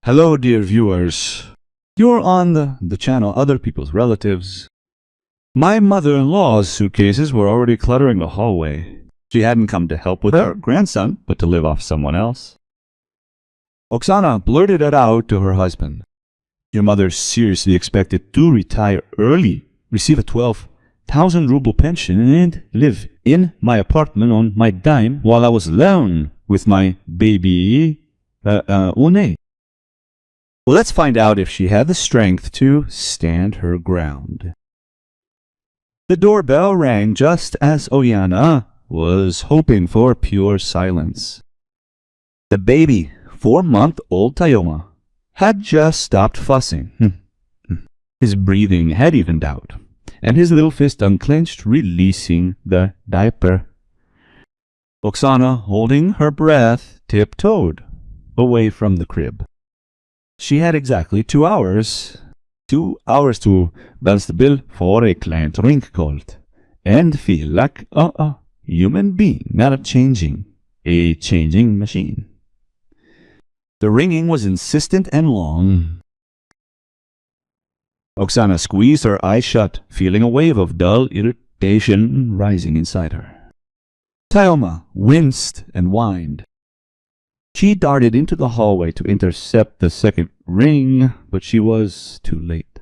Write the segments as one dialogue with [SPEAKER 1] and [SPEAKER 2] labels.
[SPEAKER 1] Hello, dear viewers. You're on the channel Other People's Relatives. My mother-in-law's suitcases were already cluttering the hallway. She hadn't come to help with her grandson, but to live off someone else. Oksana blurted it out to her husband. Your mother seriously expected to retire early, receive a 12,000 ruble pension, and live in my apartment on my dime while I was alone with my baby, Une. Well, let's find out if she had the strength to stand her ground. The doorbell rang just as Oyana was hoping for pure silence. The baby, 4-month-old Tayoma, had just stopped fussing. His breathing had evened out, and his little fist unclenched, releasing the diaper. Oksana, holding her breath, tiptoed away from the crib. She had exactly 2 hours. 2 hours to balance the bill for a client ringkolt and feel like a human being, not a changing machine. The ringing was insistent and long. Oksana squeezed her eyes shut, feeling a wave of dull irritation rising inside her. Tayoma winced and whined. She darted into the hallway to intercept the second ring, but she was too late.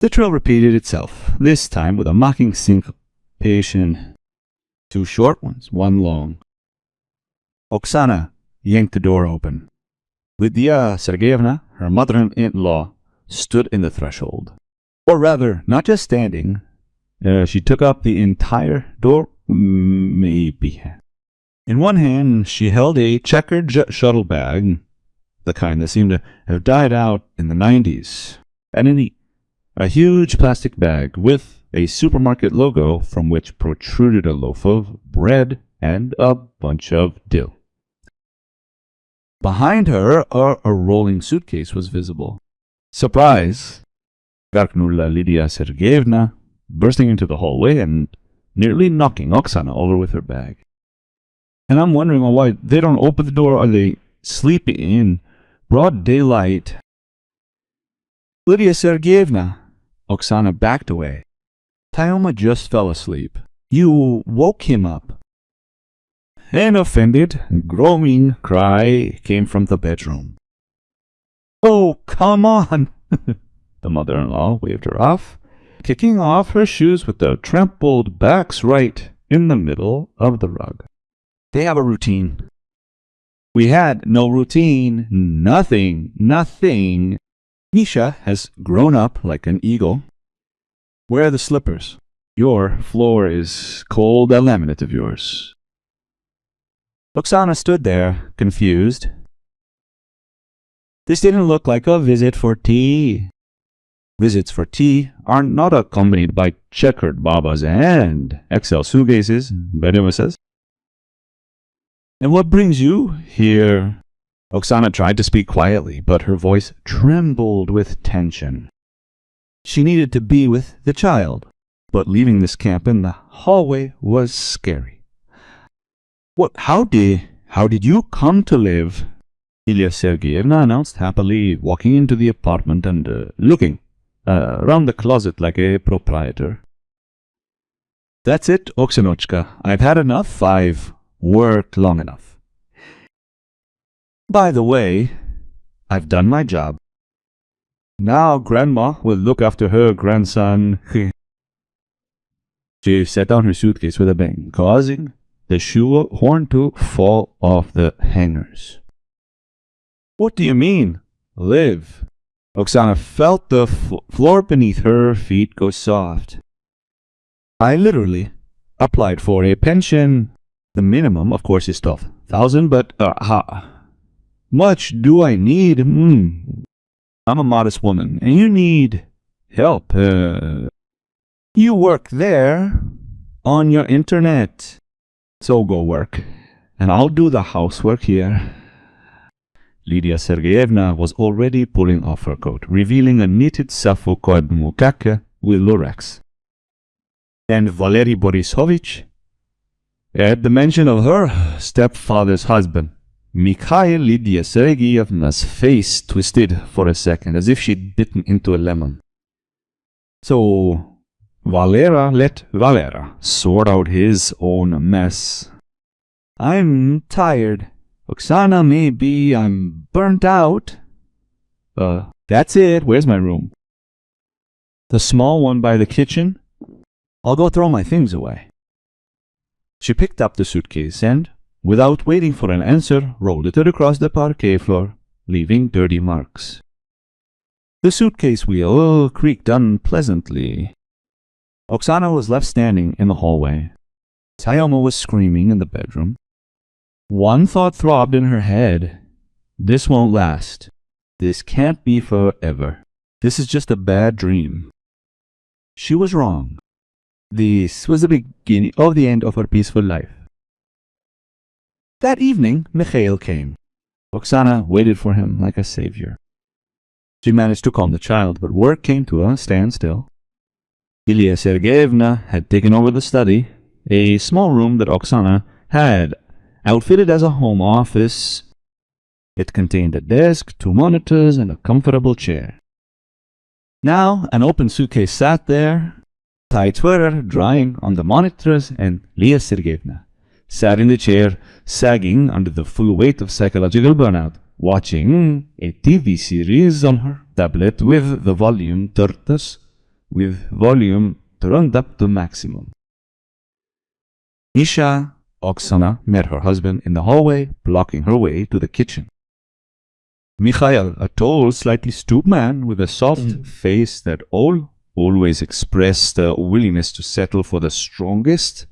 [SPEAKER 1] The trill repeated itself, this time with a mocking syncopation. 2 short ones, 1 long. Oksana yanked the door open. Lydia Sergeyevna, her mother-in-law, stood in the threshold. Or rather, not just standing. She took up the entire door, maybe. In one hand, she held a checkered shuttle bag, the kind that seemed to have died out in the 90s, and in a huge plastic bag with a supermarket logo from which protruded a loaf of bread and a bunch of dill. Behind her, a rolling suitcase was visible. Surprise! Garknula Lydia Sergeyevna, bursting into the hallway and nearly knocking Oksana over with her bag. And I'm wondering why they don't open the door. Are they sleeping in broad daylight? Lydia Sergeyevna. Oksana backed away. Tayoma just fell asleep. You woke him up. An offended, groaning cry came from the bedroom. Oh, come on! The mother-in-law waved her off, kicking off her shoes with the trampled backs right in the middle of the rug. They have a routine. We had no routine. Nothing. Nisha has grown up like an eagle. Where are the slippers? Your floor is cold, that laminate of yours. Oksana stood there, confused. This didn't look like a visit for tea. Visits for tea are not accompanied by checkered babas and XL suitcases, Bedouin says. And what brings you here? Oksana tried to speak quietly, but her voice trembled with tension. She needed to be with the child, but leaving this camp in the hallway was scary. How did you come to live? Ilya Sergeyevna announced happily, walking into the apartment and looking around the closet like a proprietor. That's it, Oksanochka. I've had enough. I've worked long enough. By the way, I've done my job. Now Grandma will look after her grandson. She set down her suitcase with a bang, causing the shoe horn to fall off the hangers. What do you mean, live? Oksana felt the floor beneath her feet go soft. I literally applied for a pension. The minimum, of course, is 12,000, but how much do I need? I'm a modest woman, and you need help. You work there on your internet. So go work, and I'll do the housework here. Lydia Sergeyevna was already pulling off her coat, revealing a knitted Sappho-coed mukaka with lurex. And Valery Borisovich, at the mention of her stepfather's husband, Mikhail Lydia Sergeyevna's face twisted for a second, as if she'd bitten into a lemon. So Valera let Valera sort out his own mess. I'm tired. Oksana, maybe I'm burnt out. That's it. Where's my room? The small one by the kitchen? I'll go throw my things away. She picked up the suitcase and, without waiting for an answer, rolled it across the parquet floor, leaving dirty marks. The suitcase wheel creaked unpleasantly. Oksana was left standing in the hallway. Tayoma was screaming in the bedroom. One thought throbbed in her head. This won't last. This can't be forever. This is just a bad dream. She was wrong. This was the beginning of the end of her peaceful life. That evening, Mikhail came. Oksana waited for him like a savior. She managed to calm the child, but work came to a standstill. Yulia Sergeyevna had taken over the study, a small room that Oksana had outfitted as a home office. It contained a desk, 2 monitors, and a comfortable chair. Now, an open suitcase sat there, tights were drying on the monitors, and Lydia Sergeyevna sat in the chair, sagging under the full weight of psychological burnout, watching a TV series on her tablet with the volume turned up to maximum. Misha, Oksana, met her husband in the hallway, blocking her way to the kitchen. Mikhail, a tall, slightly stooped man with a soft face that always expressed a willingness to settle for the strongest,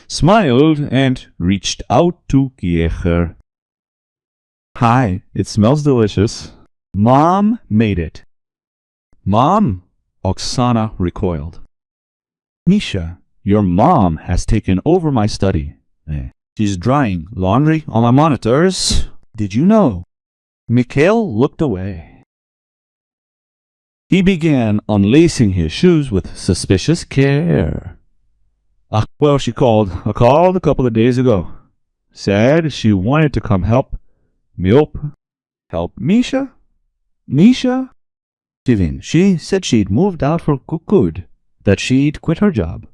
[SPEAKER 1] smiled and reached out to Kiecher. Hi, it smells delicious. Mom made it. Mom? Oksana recoiled. Misha, your mom has taken over my study. She's drying laundry on my monitors. Did you know? Mikhail looked away. He began unlacing his shoes with suspicious care. Well, she called. I called a couple of days ago. Said she wanted to come help Misha? Misha? Tivin, she said she'd moved out for good, that she'd quit her job.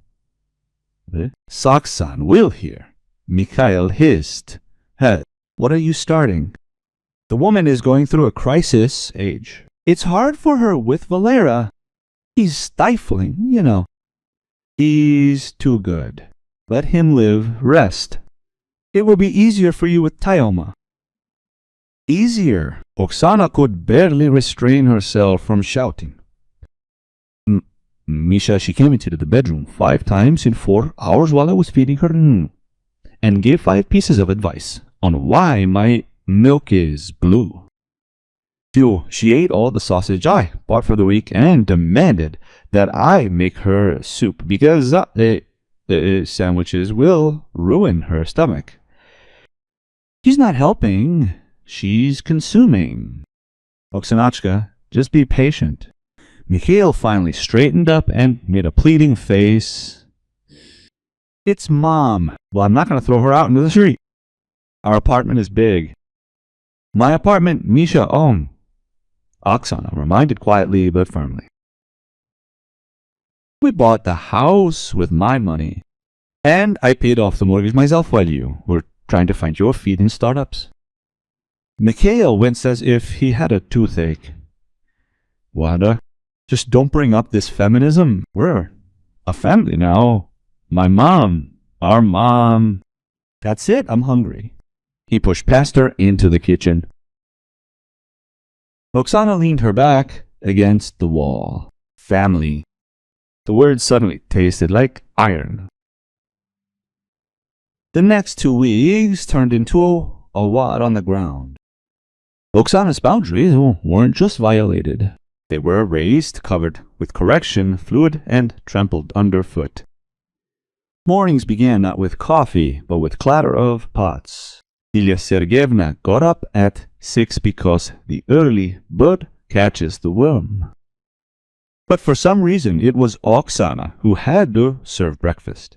[SPEAKER 1] Saksan will hear. Mikhail hissed. Hey, what are you starting? The woman is going through a crisis age. It's hard for her with Valera. He's stifling, you know. He's too good. Let him live, rest. It will be easier for you with Tayoma. Easier? Oksana could barely restrain herself from shouting. Misha, she came into the bedroom 5 times in 4 hours while I was feeding her and gave 5 pieces of advice on why my milk is blue. She ate all the sausage I bought for the week and demanded that I make her soup because sandwiches will ruin her stomach. She's not helping. She's consuming. Oksanachka, just be patient. Mikhail finally straightened up and made a pleading face. It's Mom. Well, I'm not going to throw her out into the street. Our apartment is big. My apartment, Misha own. Oksana reminded quietly but firmly. We bought the house with my money. And I paid off the mortgage myself while you were trying to find your feet in startups. Mikhail winced as if he had a toothache. Wada, just don't bring up this feminism. We're a family now. My mom, our mom. That's it, I'm hungry. He pushed past her into the kitchen. Oksana leaned her back against the wall. Family. The word suddenly tasted like iron. The next 2 weeks turned into a wad on the ground. Oksana's boundaries weren't just violated. They were erased, covered with correction fluid, and trampled underfoot. Mornings began not with coffee, but with clatter of pots. Yulia Sergeyevna got up at 6 because the early bird catches the worm. But for some reason, it was Oksana who had to serve breakfast.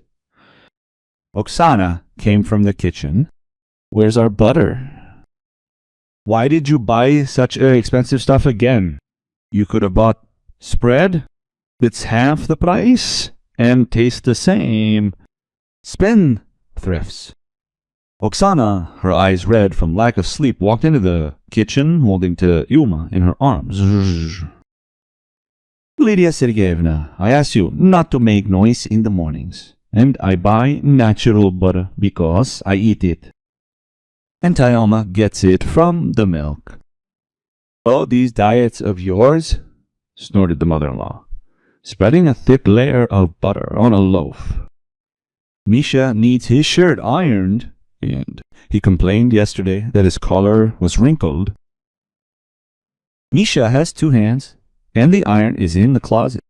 [SPEAKER 1] Oksana came from the kitchen. Where's our butter? Why did you buy such expensive stuff again? You could have bought spread. It's half the price and tastes the same. Spendthrifts. Oksana, her eyes red from lack of sleep, walked into the kitchen holding Ilma in her arms. Lydia Sergeyevna, I asked you not to make noise in the mornings, and I buy natural butter because I eat it. And Tyoma gets it from the milk. Oh, these diets of yours? Snorted the mother-in-law, spreading a thick layer of butter on a loaf. Misha needs his shirt ironed, and he complained yesterday that his collar was wrinkled. Misha has 2 hands, and the iron is in the closet.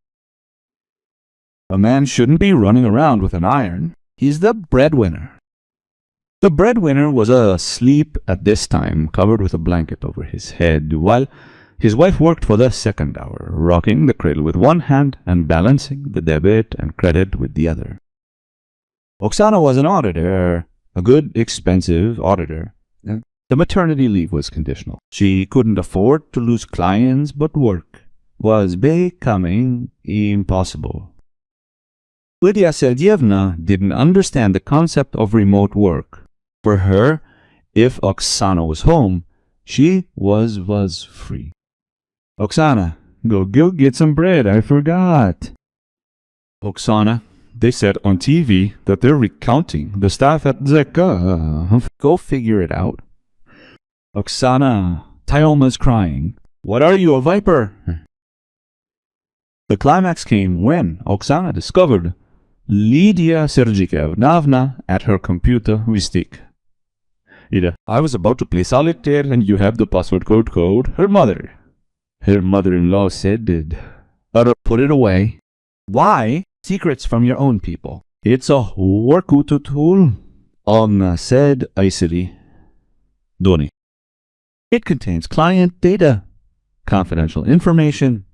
[SPEAKER 1] A man shouldn't be running around with an iron. He's the breadwinner. The breadwinner was asleep at this time, covered with a blanket over his head, while his wife worked for the second hour, rocking the cradle with one hand and balancing the debit and credit with the other. Oksana was an auditor, a good, expensive auditor. The maternity leave was conditional. She couldn't afford to lose clients, but work was becoming impossible. Lydia Sergeyevna didn't understand the concept of remote work. For her, if Oksana was home, she was free. Oksana, go get some bread, I forgot. Oksana, they said on TV that they're recounting the staff at Zeka. Go figure it out. Oksana, Tyoma's crying. What are you, a viper? The climax came when Oksana discovered Lydia Sergeyevna at her computer mystique. I was about to play solitaire and you have the password code. Her mother-in-law said, put it away. Why? Secrets from your own people. It's a work tool on said ICD. Doni. It contains client data, confidential information.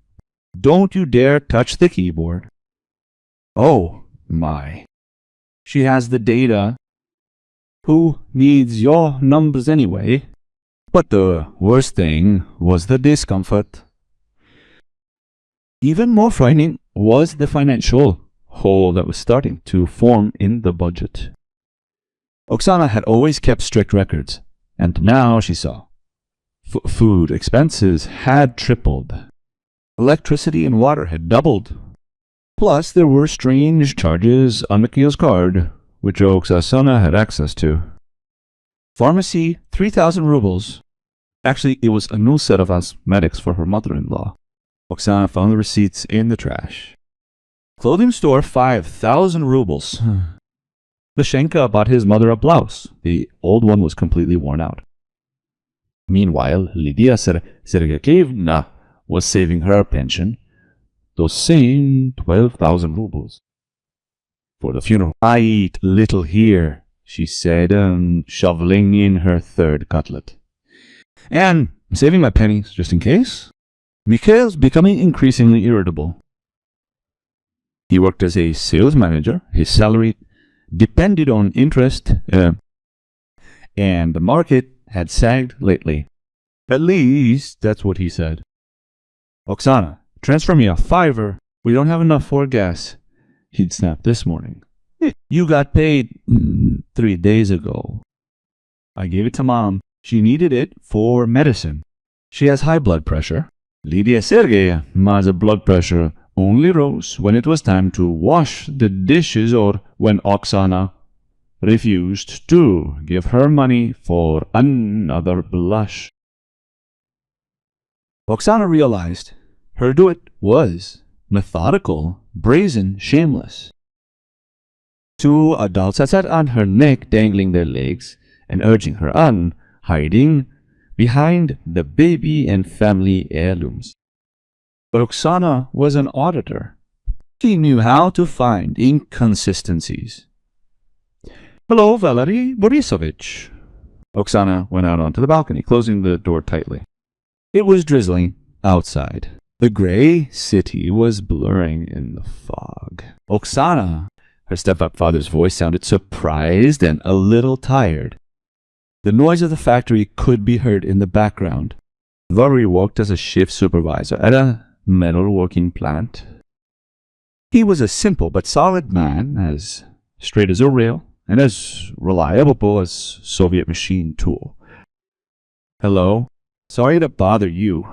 [SPEAKER 1] Don't you dare touch the keyboard. Oh my. She has the data. Who needs your numbers anyway? But the worst thing was the discomfort. Even more frightening was the financial hole that was starting to form in the budget. Oksana had always kept strict records, and now she saw food expenses had tripled. Electricity and water had doubled. Plus, there were strange charges on Mikhail's card, which Oksana had access to. Pharmacy, 3,000 rubles. Actually, it was a new set of cosmetics for her mother-in-law. Oksana found the receipts in the trash. Clothing store, 5,000 rubles. Lashenka bought his mother a blouse. The old one was completely worn out. Meanwhile, Lydia Sergeyevna was saving her pension, those same 12,000 rubles, for the funeral. I eat little here, she said, shoveling in her third cutlet. And I'm saving my pennies just in case. Mikhail's becoming increasingly irritable. He worked as a sales manager. His salary depended on interest, and the market had sagged lately. At least, that's what he said. Oksana, transfer me a $5. We don't have enough for gas. He'd snapped this morning. You got paid 3 days ago. I gave it to Mom. She needed it for medicine. She has high blood pressure. Lydia Sergeyevna's blood pressure only rose when it was time to wash the dishes or when Oksana refused to give her money for another blush. Oksana realized her duet was methodical, brazen, shameless. 2 adults had sat on her neck, dangling their legs and urging her on, hiding behind the baby and family heirlooms. But Oksana was an auditor. She knew how to find inconsistencies. Hello, Valery Borisovich. Oksana went out onto the balcony, closing the door tightly. It was drizzling outside. The gray city was blurring in the fog. Oksana, her stepfather's voice sounded surprised and a little tired. The noise of the factory could be heard in the background. Valery worked as a shift supervisor at a metalworking plant. He was a simple but solid man, as straight as a rail and as reliable as Soviet machine tool. Hello? Sorry to bother you.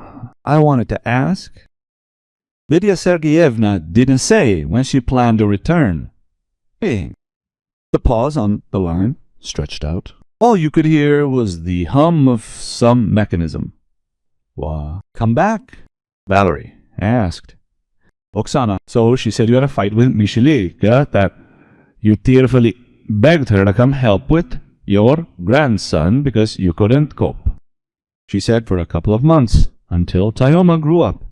[SPEAKER 1] I wanted to ask. Lydia Sergeyevna didn't say when she planned to return. Hey. The pause on the line stretched out. All you could hear was the hum of some mechanism. Come back? Valery asked. Oksana, so she said you had a fight with Michelika, that you tearfully begged her to come help with your grandson because you couldn't cope. She said for a couple of months, until Tyoma grew up.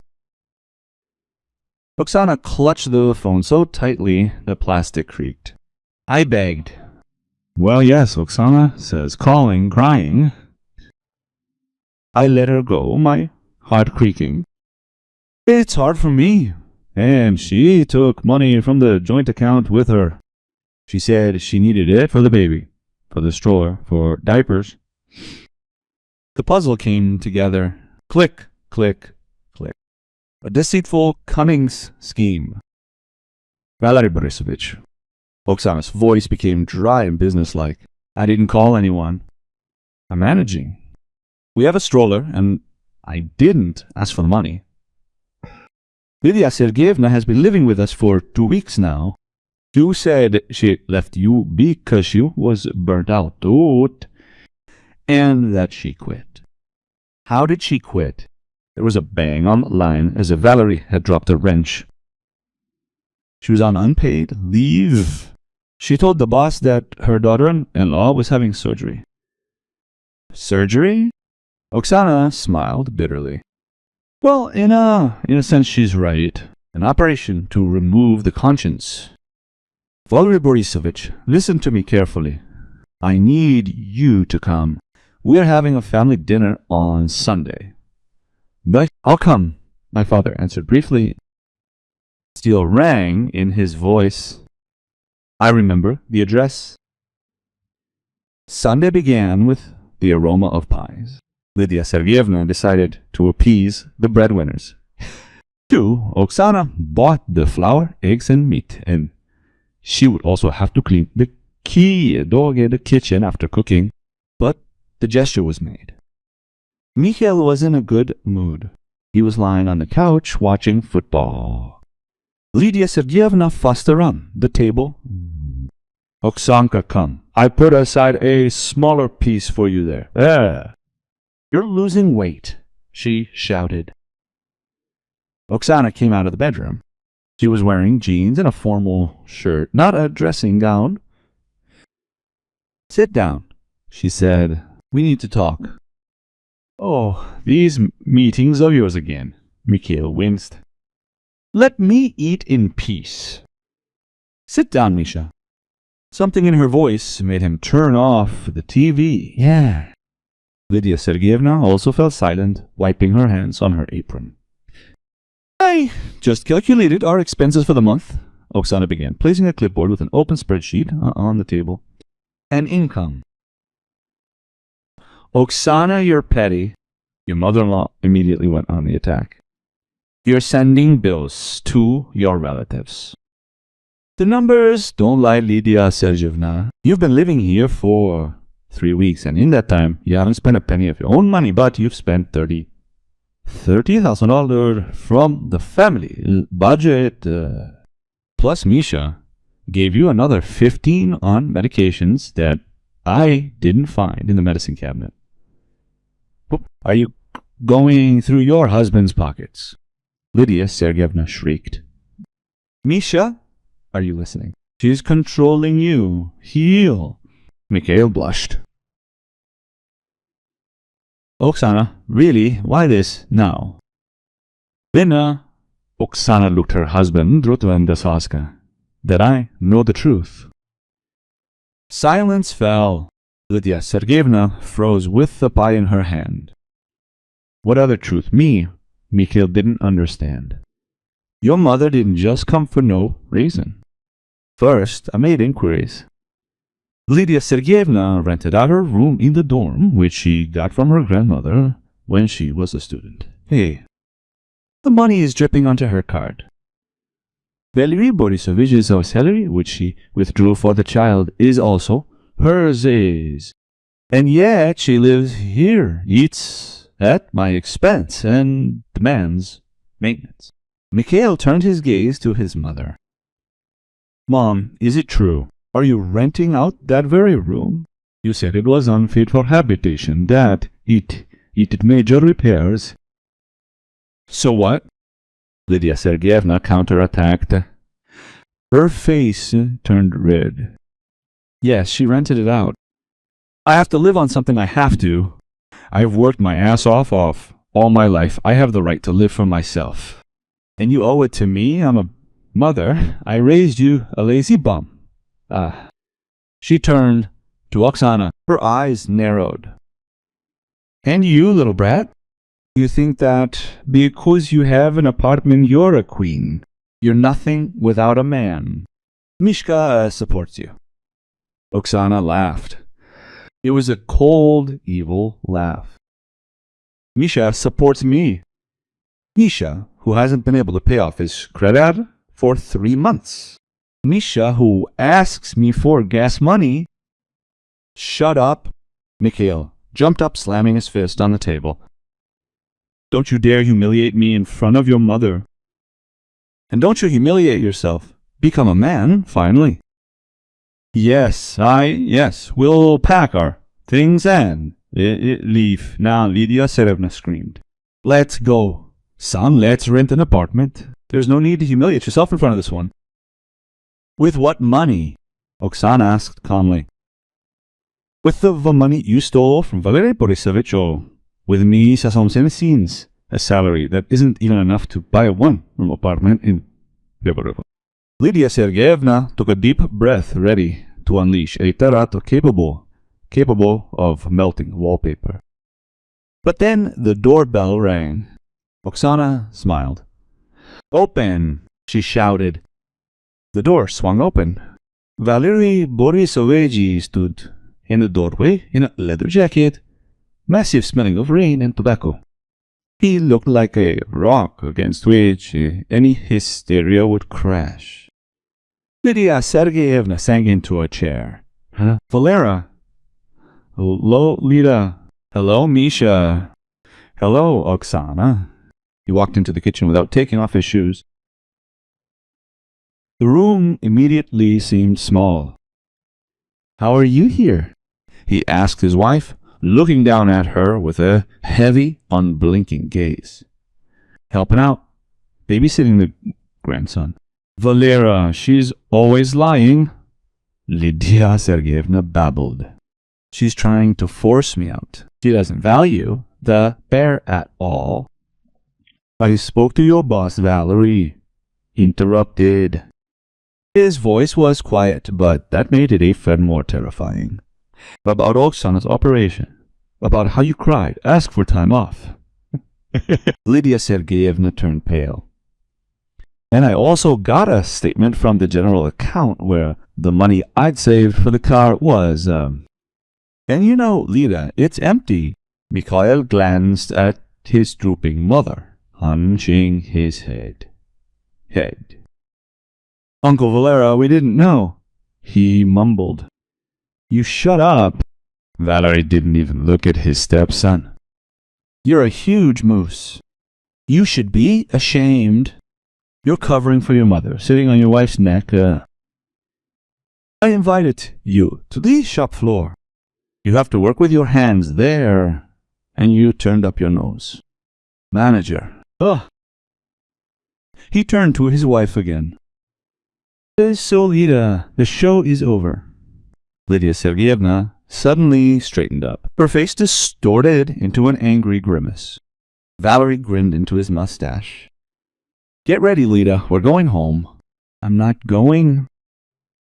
[SPEAKER 1] Oksana clutched the phone so tightly the plastic creaked. I begged. Well, yes, Oksana says, calling, crying. I let her go, my heart creaking. It's hard for me. And she took money from the joint account with her. She said she needed it for the baby, for the stroller, for diapers. The puzzle came together. Click, click, click. A deceitful, cunning scheme. Valery Borisovich. Oksana's voice became dry and businesslike. I didn't call anyone. I'm managing. We have a stroller, and I didn't ask for the money. Lydia Sergeyevna has been living with us for 2 weeks now. You said she left you because she was burnt out, and that she quit. How did she quit? There was a bang on the line as if Valery had dropped a wrench. She was on unpaid leave. She told the boss that her daughter-in-law was having surgery. Surgery? Oksana smiled bitterly. Well, in a sense, she's right. An operation to remove the conscience. Valery Borisovich, listen to me carefully. I need you to come. We're having a family dinner on Sunday. But I'll come, my father answered briefly. Steel rang in his voice. I remember the address. Sunday began with the aroma of pies. Lydia Sergeyevna decided to appease the breadwinners. 2. Oksana bought the flour, eggs, and meat, and she would also have to clean the kitchen after cooking. But the gesture was made. Mikhail was in a good mood. He was lying on the couch watching football. Lydia Sergeyevna fussed around the table. Oksanka, come. I put aside a smaller piece for you there. There. You're losing weight, she shouted. Oksana came out of the bedroom. She was wearing jeans and a formal shirt, not a dressing gown. Sit down, she said. We need to talk. Oh, these meetings of yours again, Mikhail winced. Let me eat in peace. Sit down, Misha. Something in her voice made him turn off the TV. Yeah. Lydia Sergeyevna also fell silent, wiping her hands on her apron. I just calculated our expenses for the month, Oksana began, placing a clipboard with an open spreadsheet on the table. And income. Oksana, you're petty. Your mother-in-law immediately went on the attack. You're sending bills to your relatives. The numbers don't lie, Lydia Sergeyevna. You've been living here for 3 weeks, and in that time, you haven't spent a penny of your own money, but you've spent $30,000 from the family budget. Plus, Misha gave you another 15 on medications that I didn't find in the medicine cabinet. Are you going through your husband's pockets? Lydia Sergeyevna shrieked. Misha, are you listening? She's controlling you. Heel. Mikhail blushed. Oksana, really? Why this now? Lena, Oksana looked her husband, Drutvendasaska, that I know the truth. Silence fell. Lydia Sergeyevna froze with the pie in her hand. What other truth? Me, Mikhail didn't understand. Your mother didn't just come for no reason. First, I made inquiries. Lydia Sergeyevna rented out her room in the dorm, which she got from her grandmother when she was a student. Hey, the money is dripping onto her card. Valery Borisovich's salary, which she withdrew for the child, is also hers. And yet she lives here, eats at my expense, and demands maintenance. Mikhail turned his gaze to his mother. Mom, is it true? Are you renting out that very room? You said it was unfit for habitation, that it needed major repairs. So what? Lydia Sergeyevna counterattacked. Her face turned red. Yes, she rented it out. I have to live on something I have to. I've worked my ass off all my life. I have the right to live for myself. And you owe it to me? I'm a mother. I raised you, a lazy bum. She turned to Oksana. Her eyes narrowed. And you, little brat? You think that because you have an apartment, you're a queen. You're nothing without a man. Mishka supports you. Oksana laughed. It was a cold, evil laugh. Misha supports me. Misha, who hasn't been able to pay off his credit for 3 months. Misha, who asks me for gas money. Shut up. Mikhail jumped up, slamming his fist on the table. Don't you dare humiliate me in front of your mother. And don't you humiliate yourself. Become a man, finally. Yes, we'll pack our things and leave. Now, Lydia Serevna screamed. Let's go. Son, let's rent an apartment. There's no need to humiliate yourself in front of this one. With what money? Oksana asked calmly. With the money you stole from Valery Borisovich, or with me, Sasomsenesins, a salary that isn't even enough to buy a one-room apartment in Vyborov. Lydia Sergeyevna took a deep breath, ready to unleash a tarato capable of melting wallpaper. But then the doorbell rang. Oksana smiled. Open, she shouted. The door swung open. Valery Borisovich stood in the doorway in a leather jacket, massive smelling of rain and tobacco. He looked like a rock against which any hysteria would crash. Lydia Sergeyevna sank into a chair. Valera. Hello, Lida. Hello, Misha. Hello, Oksana. He walked into the kitchen without taking off his shoes. The room immediately seemed small. How are you here? He asked his wife, looking down at her with a heavy, unblinking gaze. Helping out, babysitting the grandson. Valera, she's always lying. Lydia Sergeyevna babbled. She's trying to force me out. She doesn't value the bear at all. I spoke to your boss, Valery. Interrupted. His voice was quiet, but that made it even more terrifying. About Oksana's operation. About how you cried, asked for time off. Lydia Sergeyevna turned pale. And I also got a statement from the general account where the money I'd saved for the car was, And you know, Lida, it's empty. Mikhail glanced at his drooping mother, hunching his head. Uncle Valera, we didn't know. He mumbled. You shut up. Valery didn't even look at his stepson. You're a huge moose. You should be ashamed. You're covering for your mother, sitting on your wife's neck. I invited you to the shop floor. You have to work with your hands there. And you turned up your nose. Manager. Ugh. He turned to his wife again. So, Lida, the show is over. Lydia Sergeyevna suddenly straightened up, her face distorted into an angry grimace. Valery grinned into his mustache. Get ready, Lida. We're going home. I'm not going.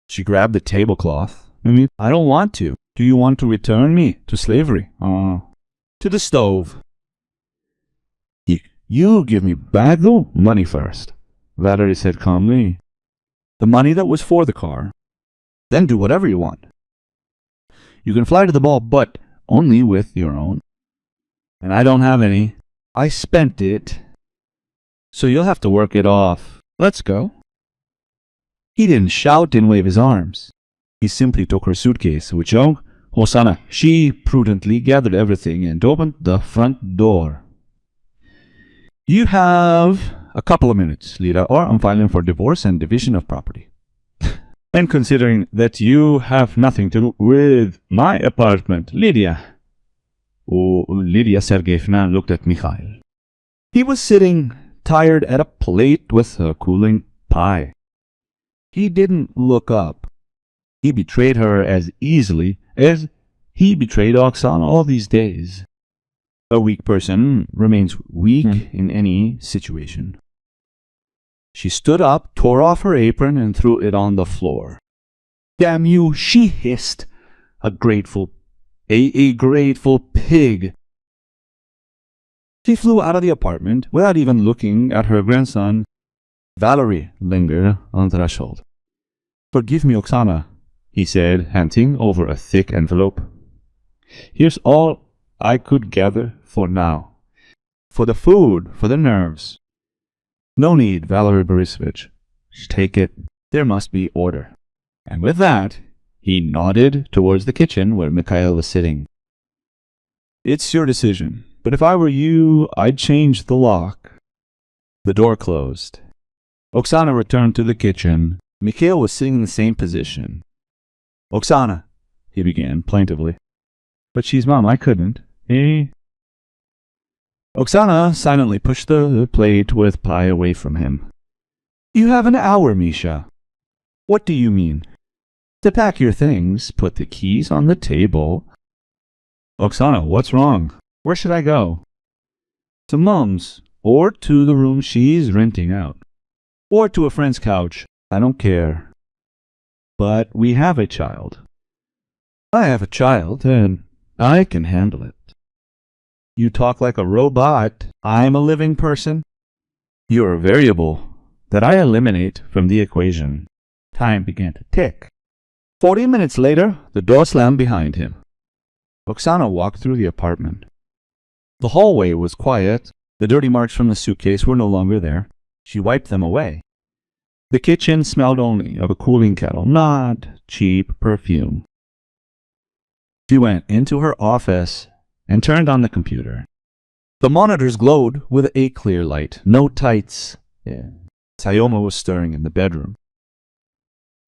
[SPEAKER 1] She grabbed the tablecloth. I don't want to. Do you want to return me to slavery? To the stove. You give me back the money first, Valery said calmly. The money that was for the car. Then do whatever you want. You can fly to the ball, but only with your own. And I don't have any. I spent it. So you'll have to work it off. Let's go. He didn't shout and wave his arms. He simply took her suitcase, which Hosanna, she prudently gathered everything and opened the front door. You have a couple of minutes, Lida, or I'm filing for divorce and division of property. And considering that you have nothing to do with my apartment, Lydia. Oh, Lydia Sergeyevna looked at Mikhail. He was sitting tired at a plate with a cooling pie. He didn't look up. He betrayed her as easily as he betrayed Oksana all these days. A weak person remains weak in any situation. She stood up, tore off her apron, and threw it on the floor. Damn you, she hissed. A grateful pig. She flew out of the apartment without even looking at her grandson. Valerie lingered on the threshold. Forgive me, Oksana, he said, handing over a thick envelope. Here's all I could gather for now. For the food, for the nerves. No need, Valery Borisovich. Take it. There must be order. And with that, he nodded towards the kitchen where Mikhail was sitting. It's your decision, but if I were you, I'd change the lock. The door closed. Oksana returned to the kitchen. Mikhail was sitting in the same position. Oksana, he began plaintively. But she's Mom, I couldn't. Oksana silently pushed the plate with pie away from him. You have an hour, Misha. What do you mean? To pack your things, put the keys on the table. Oksana, what's wrong? Where should I go? To Mom's, or to the room she's renting out. Or to a friend's couch. I don't care. But we have a child. I have a child, and I can handle it. You talk like a robot. I'm a living person. You're a variable that I eliminate from the equation. Time began to tick. 40 minutes later, the door slammed behind him. Oksana walked through the apartment. The hallway was quiet. The dirty marks from the suitcase were no longer there. She wiped them away. The kitchen smelled only of a cooling kettle, not cheap perfume. She went into her office and turned on the computer. The monitors glowed with a clear light. No tights. Sayoma was stirring in the bedroom.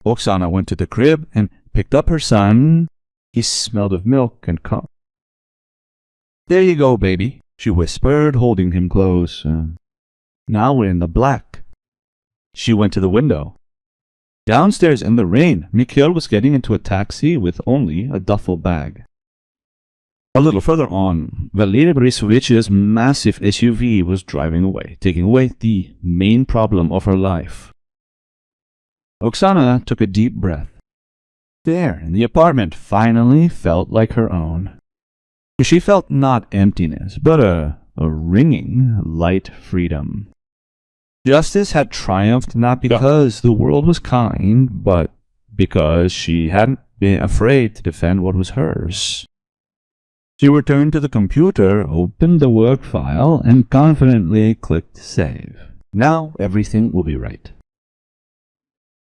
[SPEAKER 1] Oksana went to the crib and picked up her son. He smelled of milk and coffee. There you go, baby, she whispered, holding him close. Now we're in the black. She went to the window. Downstairs in the rain, Mikhail was getting into a taxi with only a duffel bag. A little further on, Valery Borisovich's massive SUV was driving away, taking away the main problem of her life. Oksana took a deep breath. There, in the apartment, finally felt like her own. She felt not emptiness, but a ringing, light freedom. Justice had triumphed not because the world was kind, but because she hadn't been afraid to defend what was hers. She returned to the computer, opened the work file, and confidently clicked save. Now everything will be right.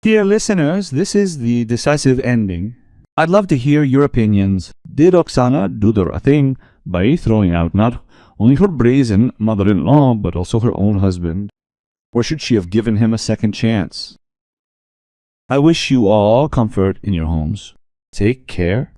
[SPEAKER 1] Dear listeners, this is the decisive ending. I'd love to hear your opinions. Did Oksana do the right thing by throwing out not only her brazen mother-in-law, but also her own husband? Or should she have given him a second chance? I wish you all comfort in your homes. Take care